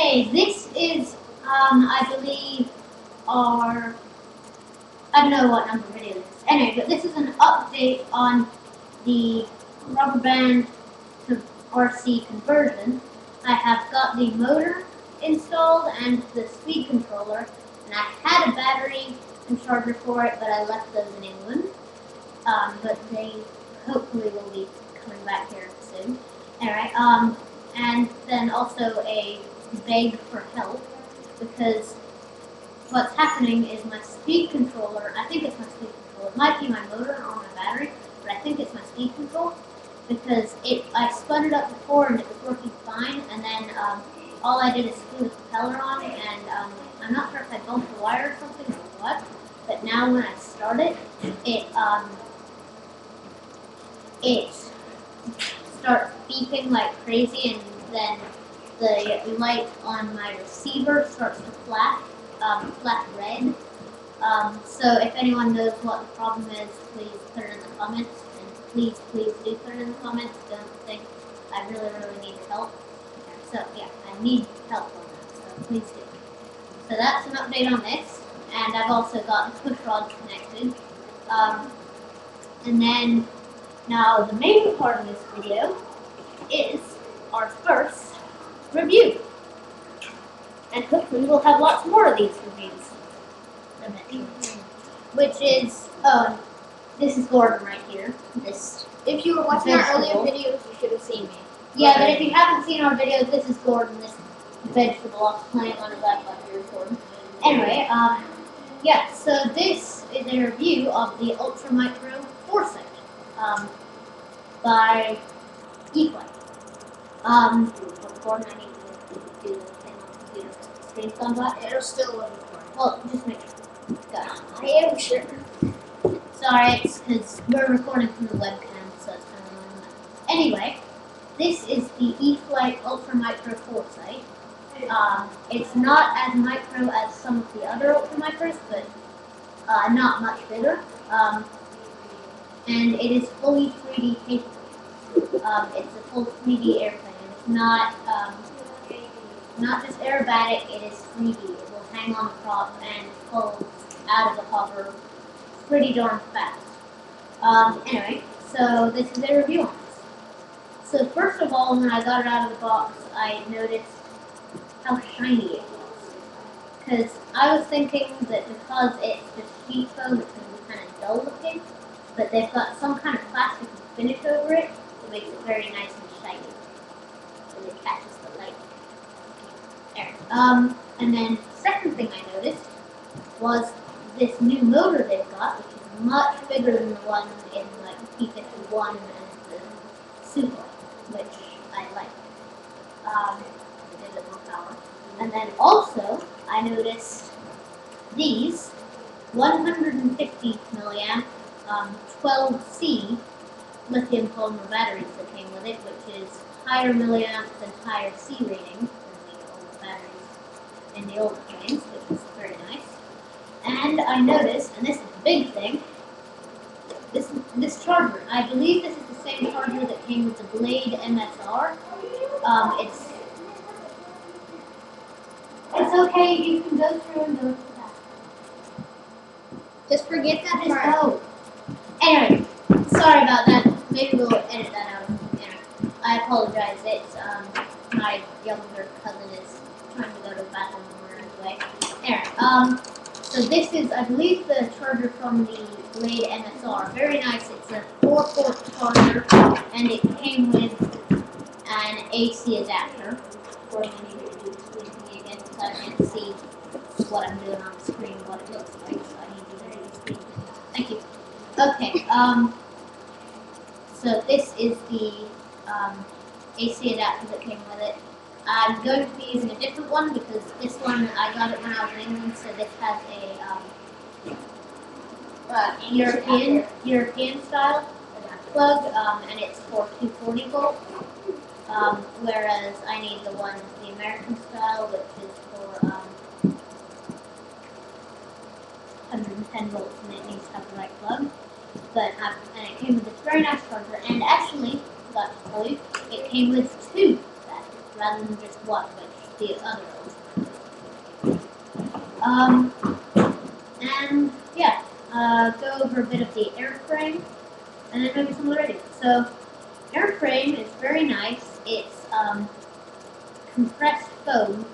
Okay, this is, I believe, our, I don't know what number video this is. Anyway, but this is an update on the rubber band to RC conversion. I have got the motor installed and the speed controller, and I had a battery and charger for it, but I left those in England. But they hopefully will be coming back here soon. Anyway, and then also a beg for help, because what's happening is my speed controller, I think it's my speed controller, it might be my motor or my battery, but I think it's my speed control, because I spun it up before and it was working fine, and then all I did is screw the propeller on, and I'm not sure if I bumped the wire or something or what, but now when I start it, it starts beeping like crazy, and then the light on my receiver starts to flash red. So if anyone knows what the problem is, please put it in the comments, and please do put it in the comments. Don't think I really need help. So yeah, I need help on that, so please do. So that's an update on this, and I've also got the push rods connected. And then, now the main part of this video is our first review. And hopefully we'll have lots more of these reviews eventually. Which is, this is Gordon right here. If you were watching our earlier videos, you should have seen me. Yeah, but if you haven't seen our videos, this is Gordon, this vegetable off playing on his iPod here, Gordon. Anyway, yeah, so this is a review of the Ultra Micro Foresight by Eflite. Gordon, I need to do the thing on the computer. Screen's gone black? It'll still look recording. Well, just make sure. I am sure. Sorry, it's because we're recording from the webcam, so it's kind of annoying. Anyway, this is the Eflite Ultra Micro Foresight. It's not as micro as some of the other Ultra Micros, but not much bigger. And it is fully 3D capable. It's a full 3D airplane. It's not just aerobatic, it is 3D. It will hang on the prop and pull out of the hover pretty darn fast. Anyway, so this is a review on this. So first of all, when I got it out of the box, I noticed how shiny it was. Because I was thinking that because it's just sheet foam, it's going to be kind of dull looking, but they've got some kind of plastic finish over it that makes it very nice and shiny. And it catches the light. There. And then second thing I noticed was this new motor they've got, which is much bigger than the one in like the P51 and the Super, which I like. Gives it more power. And then also, I noticed these 150 milliamp 12C lithium polymer batteries that came with it, which is higher milliamps and higher C rating than the old batteries in the older planes, which is very nice. And I noticed, and this is the big thing, this charger. I believe this is the same charger that came with the Blade MSR. It's okay, you can go through and go to the back. Just forget that Just part. go. Anyway, sorry about that. Maybe we'll edit that out. Anyway, I apologize. It's my younger cousin is trying to go to the bathroom anyway. Anyway, so this is, I believe, the charger from the Blade MSR. Very nice. It's a 4-port charger, and it came with an AC adapter. Or I need to do this with me again because I can't see what I'm doing on the screen, what it looks like. So I need you to do this with me. Thank you. Okay. So this is the AC adapter that came with it. I'm going to be using a different one because this one, I got it when I was in England, so this has a European style plug, and it's for 240 volts, whereas I need the one, the American style, which is for 110 volts, and it needs to have the right plug. But and it came with this very nice charger, and actually, forgot to tell you, it came with two batteries rather than just one, which the other and yeah, go over a bit of the airframe, and then maybe some of the radio. So, airframe is very nice. It's compressed foam.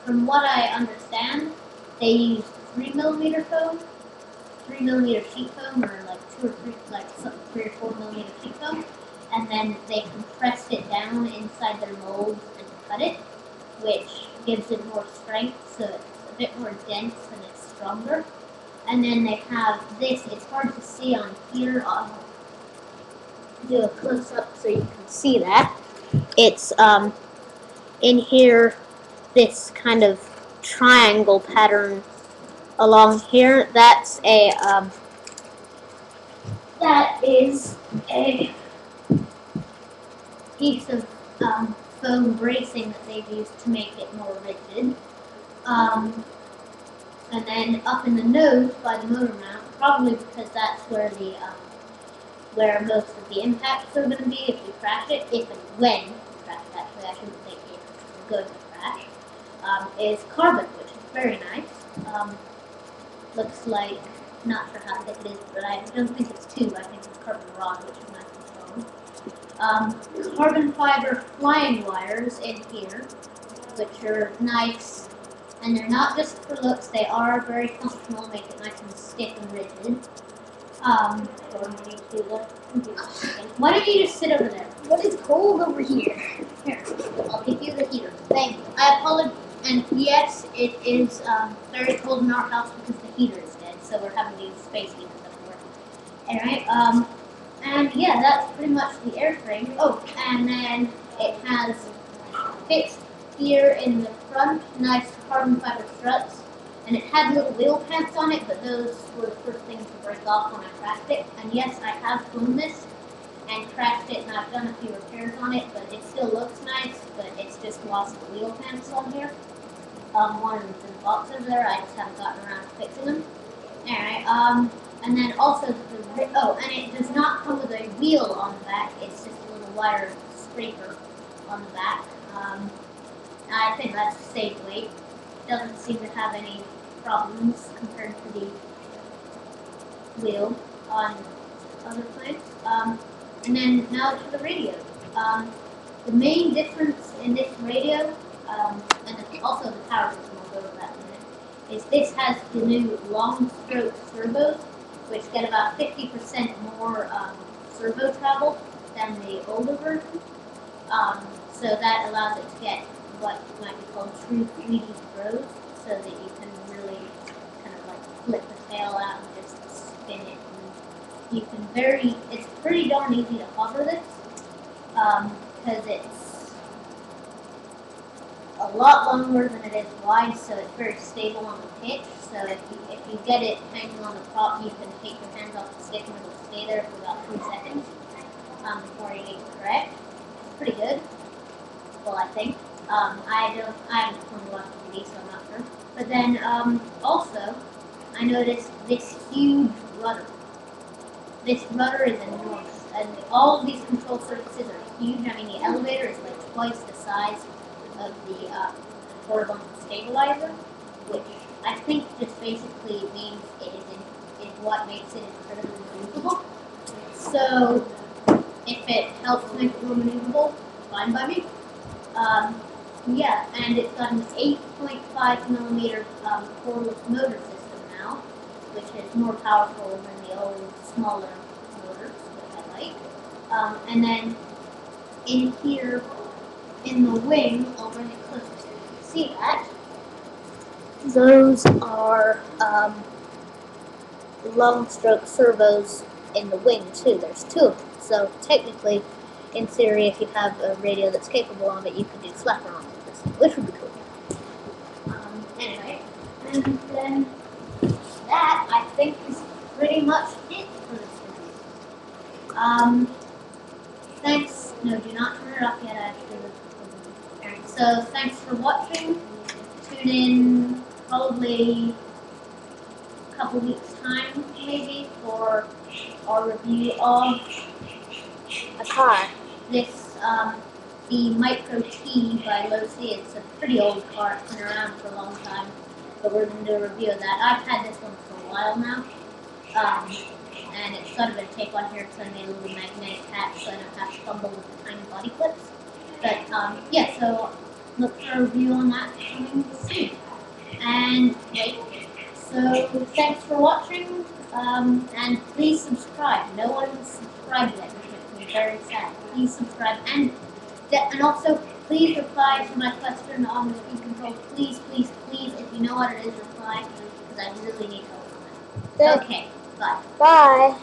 From what I understand, they use 3mm foam, 3mm sheet foam, or like 3 or 4mm sheet foam, and then they compressed it down inside their molds and cut it, which gives it more strength, so it's a bit more dense and it's stronger. And then they have this. It's hard to see on here. I'll do a close up so you can see that. It's in here, this kind of triangle pattern along here. That is a piece of foam bracing that they've used to make it more rigid. And then up in the nose by the motor mount, probably because that's where where most of the impacts are going to be if you crash it, if and when you crash it. Actually, I shouldn't say if you're going to crash. Is carbon, which is very nice. Looks like, not sure how thick it is, but I don't think it's tube. I think it's carbon rod, which is nice and strong. Carbon fiber flying wires in here, which are nice, and they're not just for looks. They are very functional, make it nice and stiff and rigid. Why don't you just sit over there? What is cold over here? Here, I'll give you the heater. Thank you. I apologize. And yes, it is very cold in our house because the heater is dead, so we're having to use space heaters everywhere. Alright, and yeah, that's pretty much the airframe. Oh, and then it has fixed here in the front, nice carbon fiber struts. And it had little wheel pants on it, but those were the first things to break off when I crashed it. And yes, I have flown this and crashed it, and I've done a few repairs on it, but it still looks nice, but it's just lost the wheel pants on here. One of them's in the box over there, I just haven't gotten around to fixing them. Alright, and then also and it does not come with a wheel on the back, it's just a little wire scraper on the back. I think that's safe weight. Doesn't seem to have any problems compared to the wheel on other planes. And then now to the radio. The main difference in this radio, and also the power system, I'll go over that in a minute, is this has the new long stroke servos, which get about 50% more servo travel than the older version. So that allows it to get what might be called true 3D throws, so that you can really kind of like flip the tail out and just spin it. And you can it's pretty darn easy to hover this, because it's a lot longer than it is wide, so it's very stable on the pitch. So if you get it hanging on the prop, you can take your hands off the stick and it'll stay there for about 3 seconds before you need to correct. It's pretty good. Well, I think. I haven't flown watched the TV, so I'm not sure. But then, also, I noticed this huge rudder. This rudder is enormous, and all of these control surfaces are huge. I mean, the elevator is like twice the size of the horizontal stabilizer, which I think just basically means it is what makes it incredibly maneuverable. So, if it helps make it more maneuverable, fine by me. Yeah, and it's got an 8.5mm cordless motor system now, which is more powerful than the old, smaller motors, which I like. And then in here, in the wing, I'll bring it closer so you can see that. Those are long stroke servos in the wing too. There's 2 of them. So technically, in theory, if you have a radio that's capable of it, you could do slapper on this, which would be cool. Anyway, and then that, I think, is pretty much it for this video. Thanks. No, do not turn it off yet, actually. Alright, so thanks for watching. Tune in probably a couple weeks' time, maybe, for our review of a car. This the Micro T by Low C. It's a pretty old car. It's been around for a long time, but we're going to do a review of that. I've had this one for a while now, and it's got a bit of tape on here because I made a little magnetic patch so I don't have to fumble with the tiny body clips. But yeah, so look for a review on that coming soon. And so thanks for watching, and please subscribe. No one's subscribed yet, which makes me very sad. Please subscribe, and also please reply to my question on the speed control. Please, please, please, if you know what it is, reply, because I really need help on that. Okay, bye. Bye.